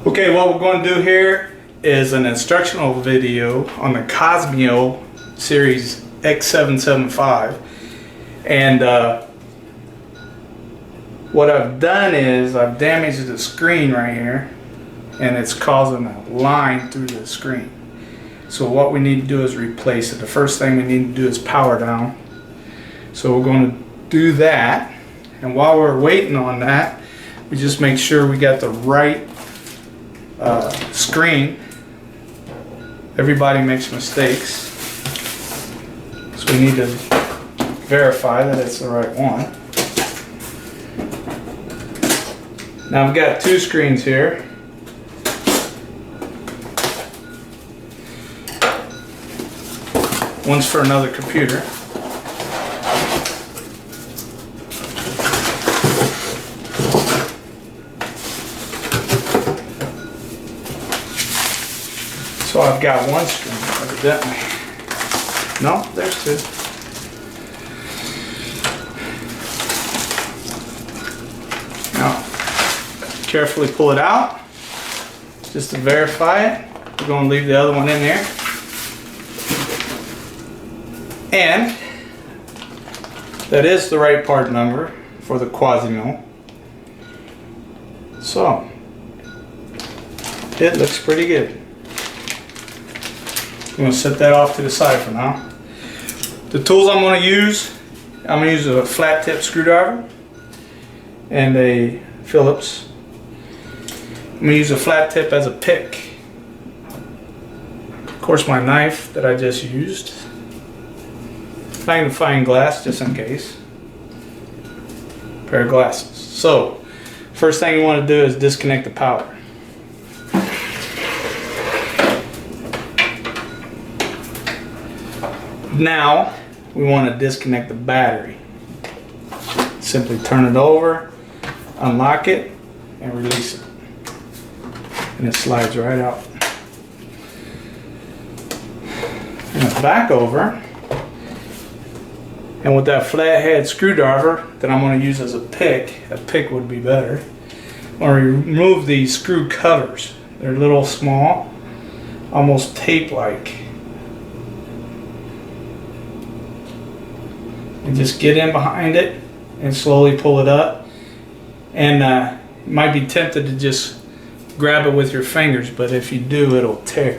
Okay, what we're going to do here is an instructional video on the Qosmio series X775, and what I've done is I've damaged the screen right here, and it's causing a line through the screen. So what we need to do is replace it. The first thing we need to do is power down. So we're going to do that, and while we're waiting on that, we just make sure we got the right screen. Everybody makes mistakes, so we need to verify that it's the right one. Now I've got two screens here. One's for another computer. So I've got one screen, evidently. No, there's two. Now, carefully pull it out, just to verify it. We're going to leave the other one in there. And that is the right part number for the Qosmio. So, it looks pretty good. I'm going to set that off to the side for now. The tools I'm going to use a flat tip screwdriver and a Phillips. I'm going to use a flat tip as a pick. Of course, my knife that I just used. Magnifying glass just in case. Pair of glasses. So, first thing you want to do is disconnect the power. Now we want to disconnect the battery. Simply turn it over, unlock it, and release it. And it slides right out. And it's back over. And with that flathead screwdriver that I'm going to use as a pick would be better. I'm going to remove these screw covers. They're a little small, almost tape-like. And just get in behind it and slowly pull it up. And you might be tempted to just grab it with your fingers, but if you do, it'll tear.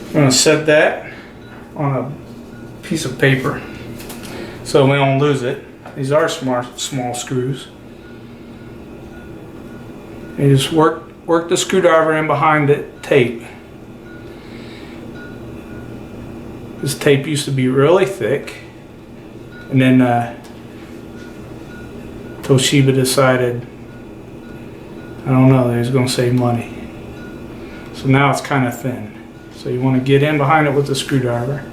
I'm going to set that on a piece of paper so we don't lose it. These are small screws. You just work the screwdriver in behind the tape. This tape used to be really thick, and then Toshiba decided, I don't know, they was going to save money. So now it's kind of thin. So you want to get in behind it with the screwdriver.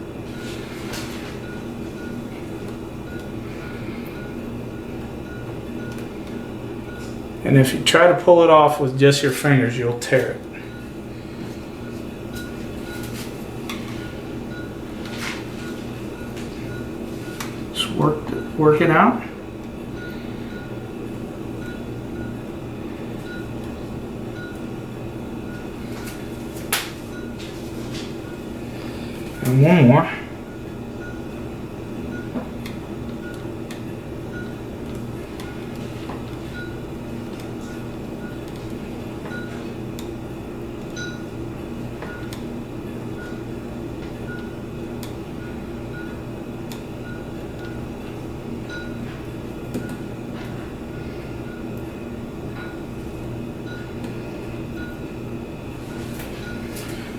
And if you try to pull it off with just your fingers, you'll tear it. Just work it out. And one more.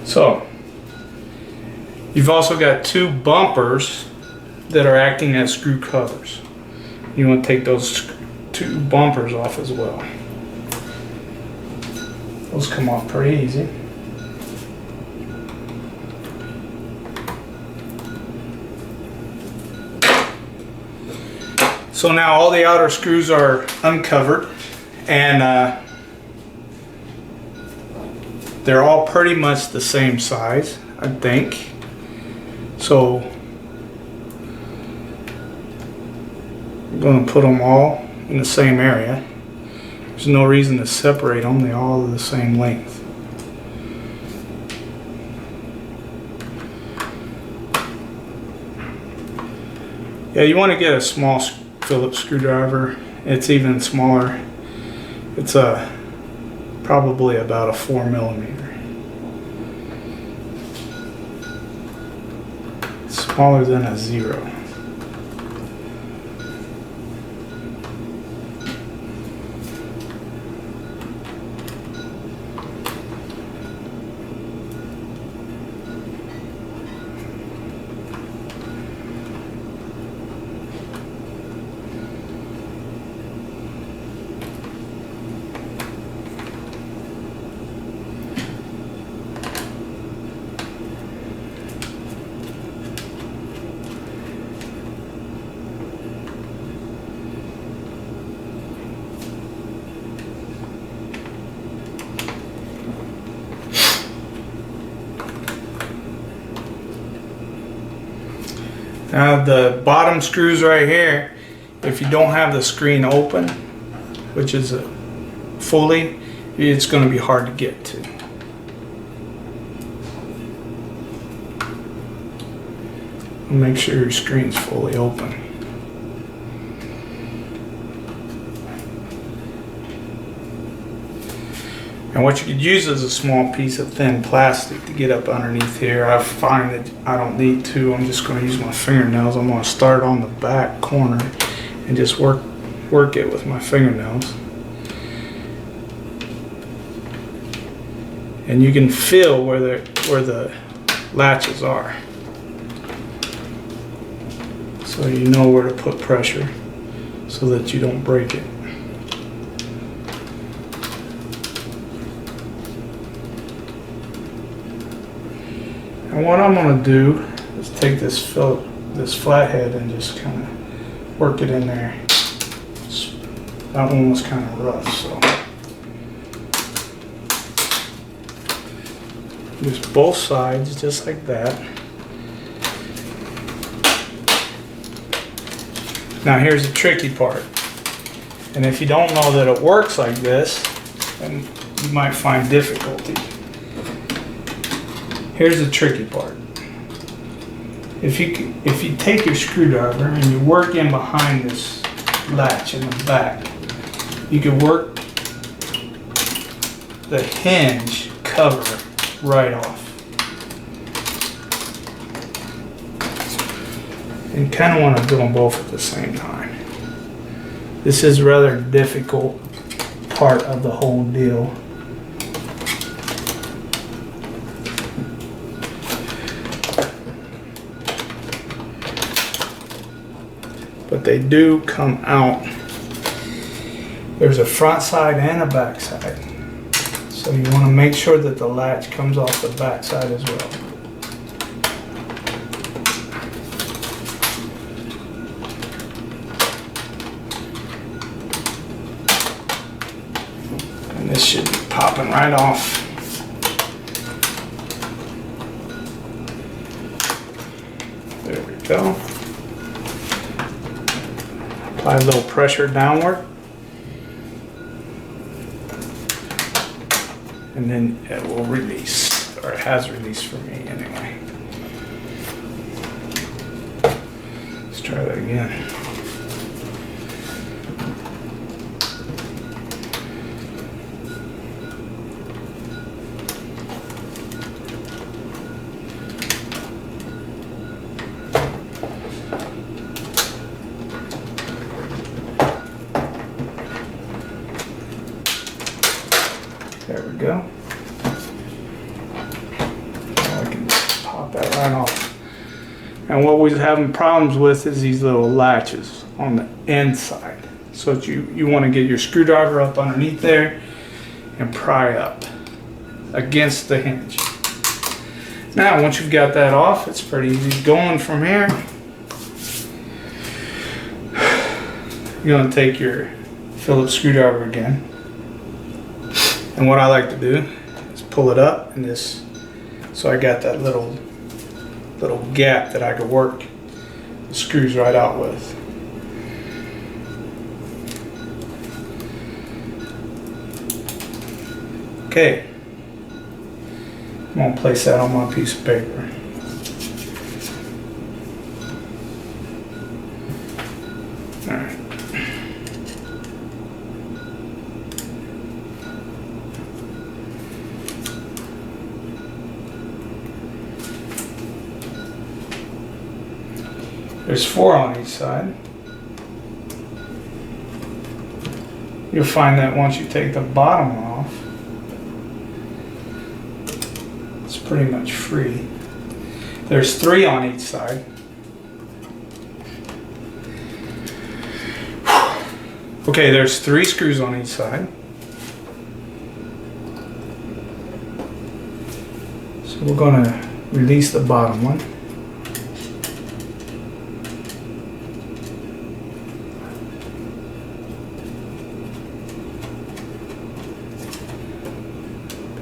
So, you've also got two bumpers that are acting as screw covers. You want to take those two bumpers off as well. Those come off pretty easy. So now all the outer screws are uncovered, and they're all pretty much the same size, I think. So I'm going to put them all in the same area. There's no reason to separate them, they're all the same length. Yeah, you want to get a small Phillips screwdriver. It's even smaller. It's probably about a 4mm. It's smaller than a 0. Now the bottom screws right here, if you don't have the screen open, which is fully, it's going to be hard to get to. Make sure your screen's fully open. And what you could use is a small piece of thin plastic to get up underneath here. I find that I don't need to. I'm just going to use my fingernails. I'm going to start on the back corner and just work it with my fingernails. And you can feel where the latches are, so you know where to put pressure so that you don't break it. And what I'm going to do is take this flathead and just kind of work it in there. That one was kind of rough, so use both sides just like that. Now here's the tricky part, and if you don't know that it works like this, then you might find difficulty. Here's the tricky part. If you take your screwdriver and you work in behind this latch in the back, you can work the hinge cover right off. And kind of want to do them both at the same time. This is a rather difficult part of the whole deal. But they do come out. There's a front side and a back side. So you want to make sure that the latch comes off the back side as well. And this should be popping right off. There we go. Apply a little pressure downward, and then it will release, or it has released for me anyway. Let's try that again. There we go. Now I can pop that right off. And what we're having problems with is these little latches on the inside. So that you want to get your screwdriver up underneath there and pry up against the hinge. Now once you've got that off, it's pretty easy going from here. You're going to take your Phillips screwdriver again. And what I like to do is pull it up and this, so I got that little gap that I could work the screws right out with. Okay. I'm going to place that on my piece of paper. Alright. There's 4 on each side. You'll find that once you take the bottom off, it's pretty much free. There's 3 on each side. Okay, there's 3 screws on each side. So we're going to release the bottom one.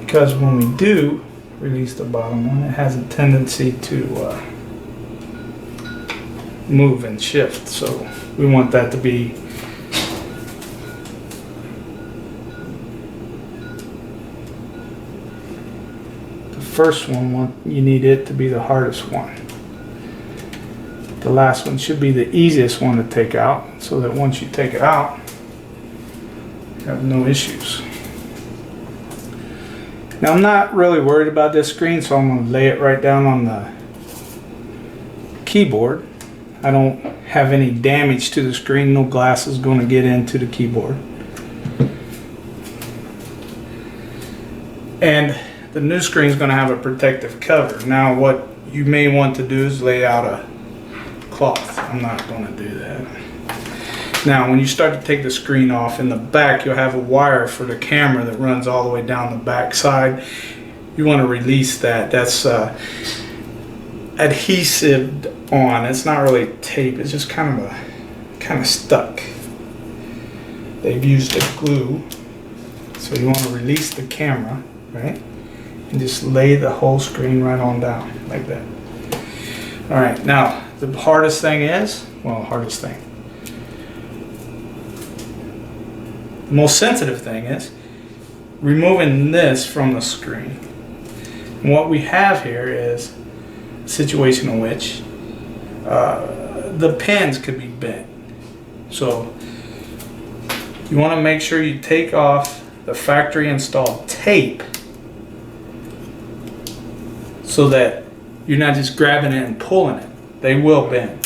Because when we do release the bottom one, it has a tendency to move and shift. So we want that to be the first one. You need it to be the hardest one. The last one should be the easiest one to take out, so that once you take it out, you have no issues. Now I'm not really worried about this screen, so I'm going to lay it right down on the keyboard. I don't have any damage to the screen. No glass is going to get into the keyboard. And the new screen is going to have a protective cover. Now what you may want to do is lay out a cloth. I'm not going to do that. Now when you start to take the screen off, in the back you'll have a wire for the camera that runs all the way down the back side. You want to release that. That's adhesive on. It's not really tape, it's just kind of stuck. They've used a glue. So you want to release the camera, right? And just lay the whole screen right on down like that. Alright, now the hardest thing is, the most sensitive thing is removing this from the screen. And what we have here is a situation in which the pins could be bent. So you want to make sure you take off the factory installed tape so that you're not just grabbing it and pulling it. They will bend.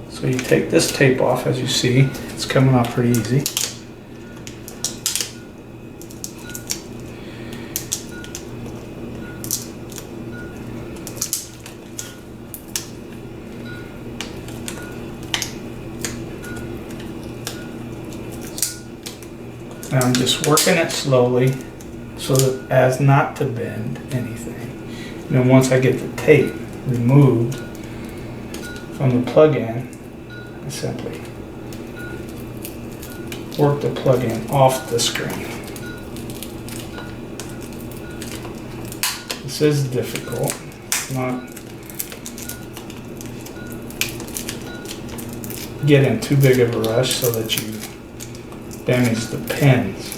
So you take this tape off, as you see, it's coming off pretty easy. Now I'm just working it slowly so that as not to bend anything. And then once I get the tape removed from the plug-in, I simply work the plug-in off the screen. This is difficult. It's not get in too big of a rush so that you damage the pins.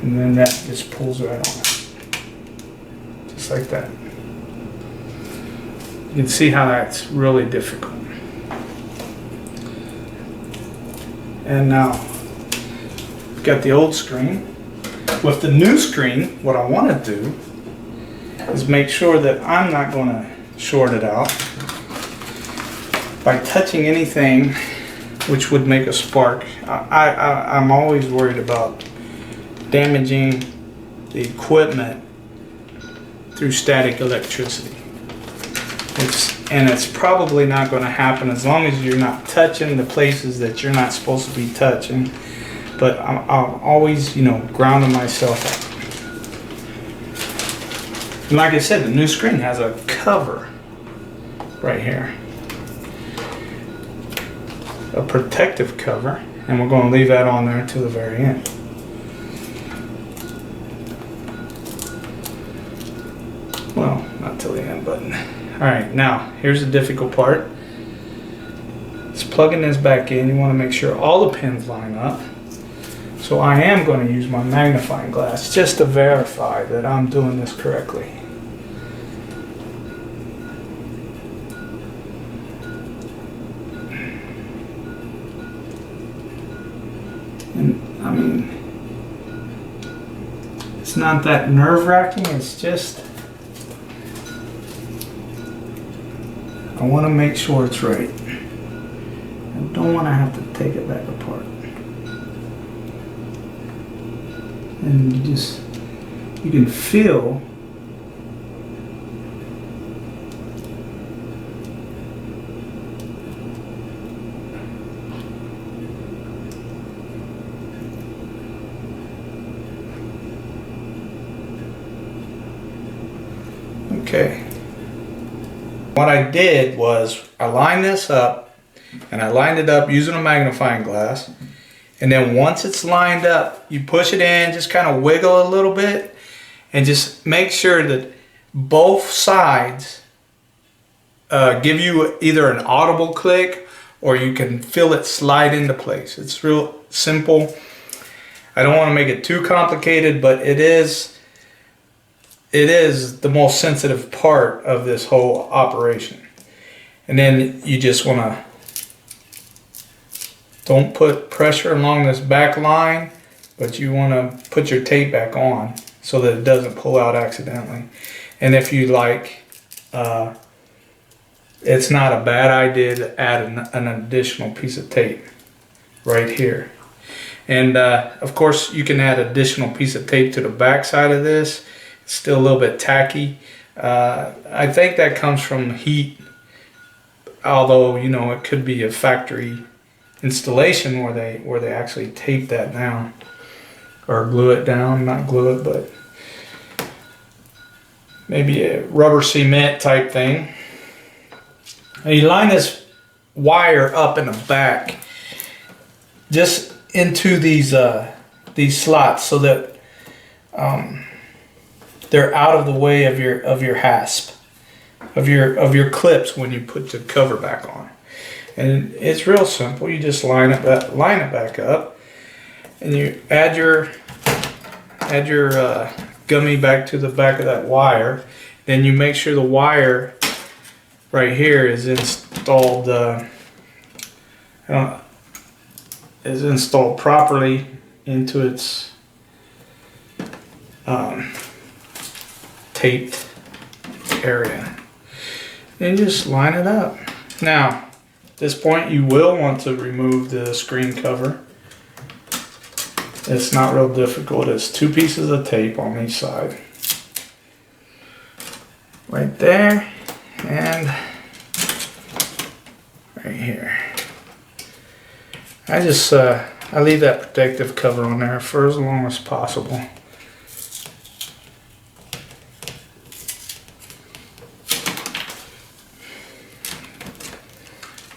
And then that just pulls right on. Just like that. You can see how that's really difficult. And now, we've got the old screen. With the new screen, what I want to do is make sure that I'm not going to short it out by touching anything which would make a spark. I'm always worried about damaging the equipment through static electricity. It's probably not going to happen as long as you're not touching the places that you're not supposed to be touching. But I'm always, grounding myself up. And like I said, the new screen has a cover right here, a protective cover, and we're going to leave that on there until the very end. Well, not till the end, but all right. Now here's the difficult part. plugging this back in, you want to make sure all the pins line up. So I am going to use my magnifying glass just to verify that I'm doing this correctly. And I mean, it's not that nerve-wracking, it's just I want to make sure it's right. I don't want to have to take it back apart. And you can feel okay. What I did was I lined this up, and I lined it up using a magnifying glass. And then once it's lined up, you push it in, just kind of wiggle a little bit, and just make sure that both sides give you either an audible click or you can feel it slide into place. It's real simple. I don't want to make it too complicated, but it is the most sensitive part of this whole operation. And then you just want to don't put pressure along this back line, but you want to put your tape back on so that it doesn't pull out accidentally. And if you like, it's not a bad idea to add an additional piece of tape right here. And of course you can add additional piece of tape to the back side of this. It's still a little bit tacky. I think that comes from heat, although you know it could be a factory installation where they actually tape that down or glue it down, not glue it, but maybe a rubber cement type thing. And you line this wire up in the back just into these slots so that they're out of the way of your hasp, of your clips when you put the cover back on. And it's real simple. You just line it back up, and you add your gummy back to the back of that wire. Then you make sure the wire right here is installed properly into its taped area. And just line it up. Now, at this point, you will want to remove the screen cover. It's not real difficult. It's 2 pieces of tape on each side. Right there and right here. I leave that protective cover on there for as long as possible.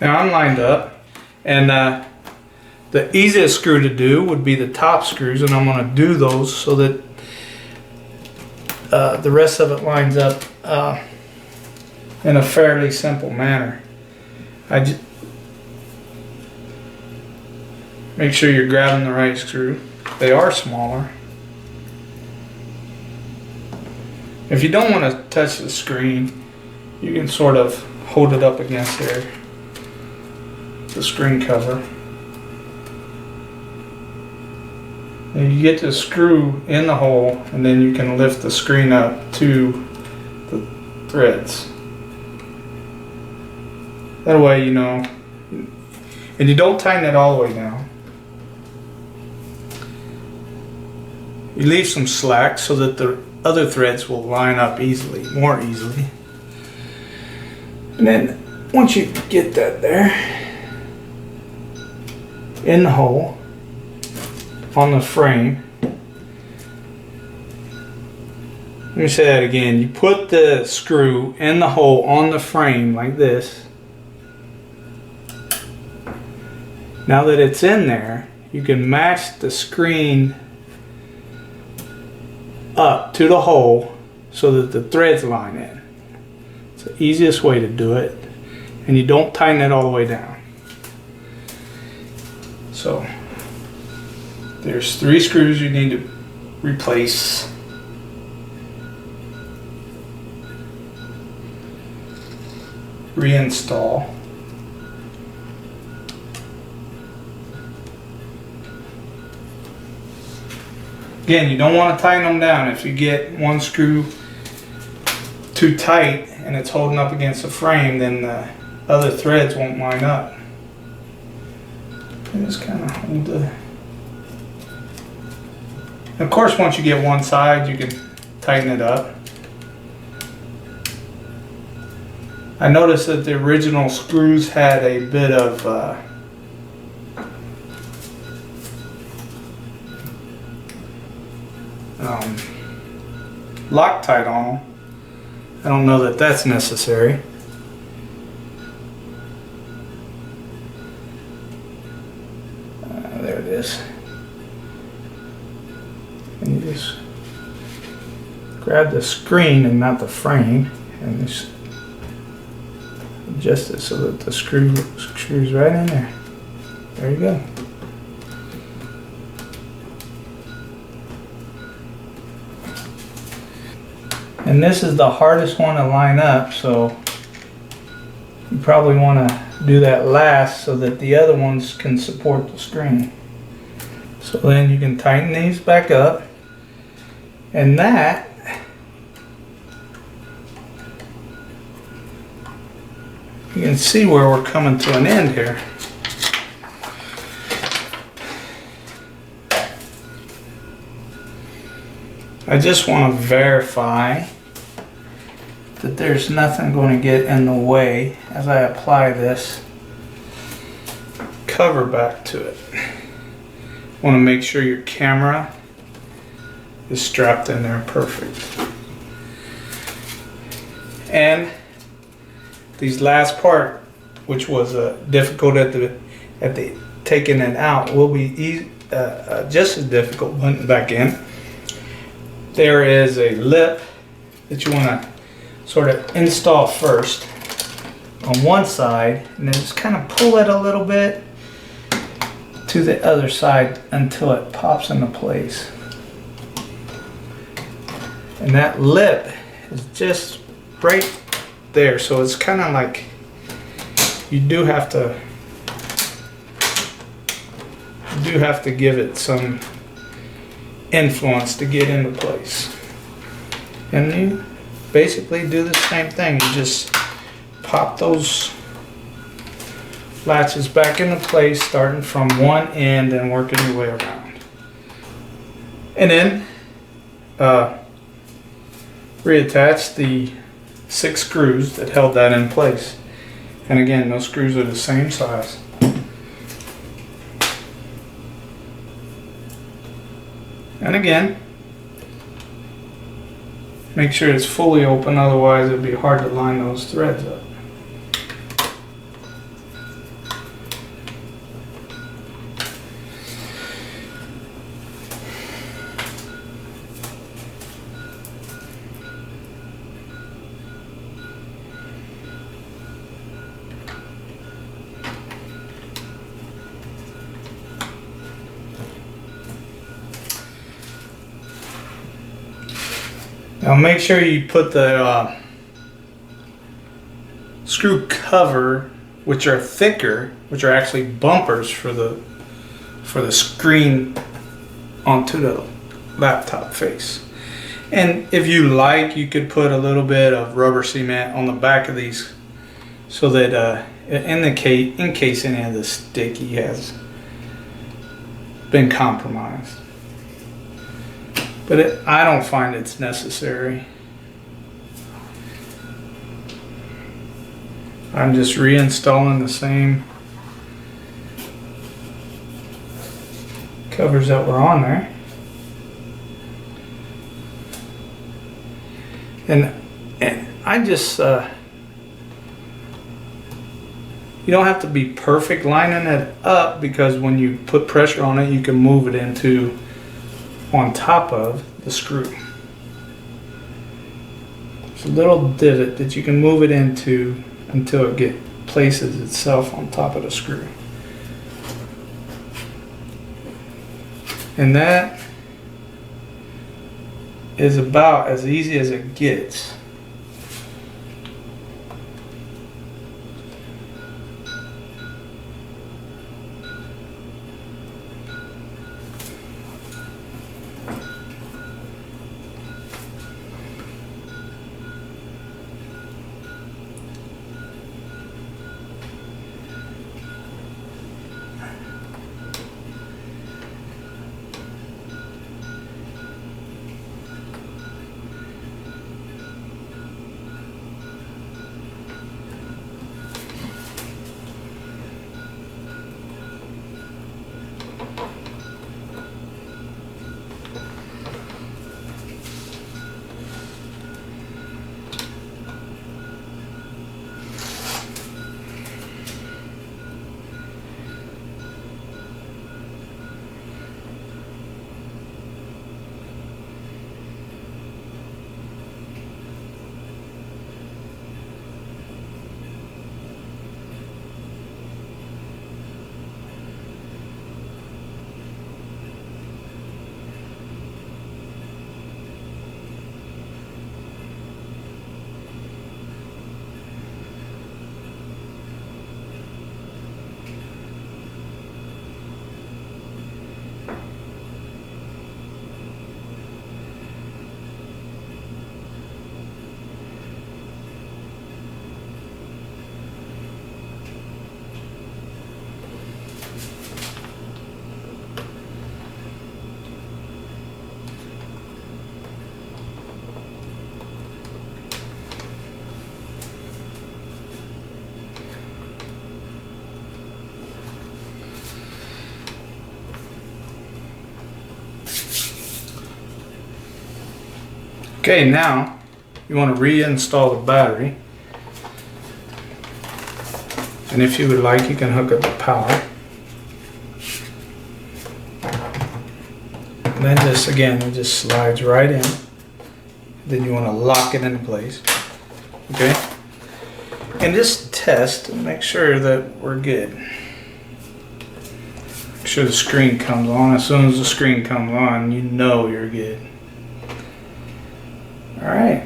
Now I'm lined up, and the easiest screw to do would be the top screws, and I'm going to do those so that the rest of it lines up in a fairly simple manner. Make sure you're grabbing the right screw. They are smaller. If you don't want to touch the screen, you can sort of hold it up against there, the screen cover. And you get the screw in the hole, and then you can lift the screen up to the threads. That way, you know, and you don't tighten it all the way down. You leave some slack so that the other threads will line up more easily. And then once you get that there, in the hole, on the frame, let me say that again. You put the screw in the hole on the frame like this. Now that it's in there, you can match the screen up to the hole so that the threads line in. It's the easiest way to do it, and you don't tighten it all the way down. So there's 3 screws you need to replace. Reinstall. Again, you don't want to tighten them down. If you get one screw too tight and it's holding up against the frame, then the other threads won't line up. And just kind of hold the... Of course, once you get one side, you can tighten it up. I noticed that the original screws had a bit of Loctite on them. I don't know that that's necessary. There it is. And you just grab the screen and not the frame and just adjust it so that the screws right in there. There you go. And this is the hardest one to line up, so you probably want to do that last so that the other ones can support the screen. So then you can tighten these back up, and that you can see where we're coming to an end here. I just want to verify that there's nothing going to get in the way as I apply this cover back to it. Want to make sure your camera is strapped in there perfect. And these last part, which was difficult at the taking it out, will be just as difficult putting it back in. There is a lip that you want to sort of install first on one side, and then just kind of pull it a little bit to the other side until it pops into place. And that lip is just right there, so it's kind of like you do have to give it some influence to get into place. And you basically do the same thing. You just pop those latches back into place, starting from one end and working your way around. And then reattach the 6 screws that held that in place. And again, those screws are the same size. And again, make sure it's fully open, otherwise it'd be hard to line those threads up. Now make sure you put the screw cover, which are thicker, which are actually bumpers for the screen, onto the laptop face. And if you like, you could put a little bit of rubber cement on the back of these so that in case any of the sticky has been compromised. But I don't find it's necessary. I'm just reinstalling the same covers that were on there. And I just, you don't have to be perfect lining it up, because when you put pressure on it, you can move it into on top of the screw. It's a little divot that you can move it into until it places itself on top of the screw. And that is about as easy as it gets. Okay, now you want to reinstall the battery. And if you would like, you can hook up the power. And then just, again, it just slides right in. Then you want to lock it into place. Okay? And just test and make sure that we're good. Make sure the screen comes on. As soon as the screen comes on, you know you're good. Alright.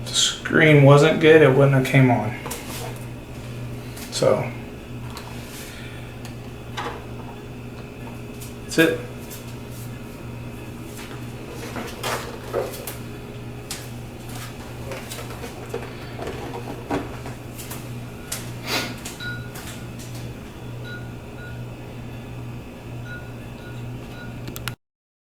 If the screen wasn't good, it wouldn't have came on. So, that's it.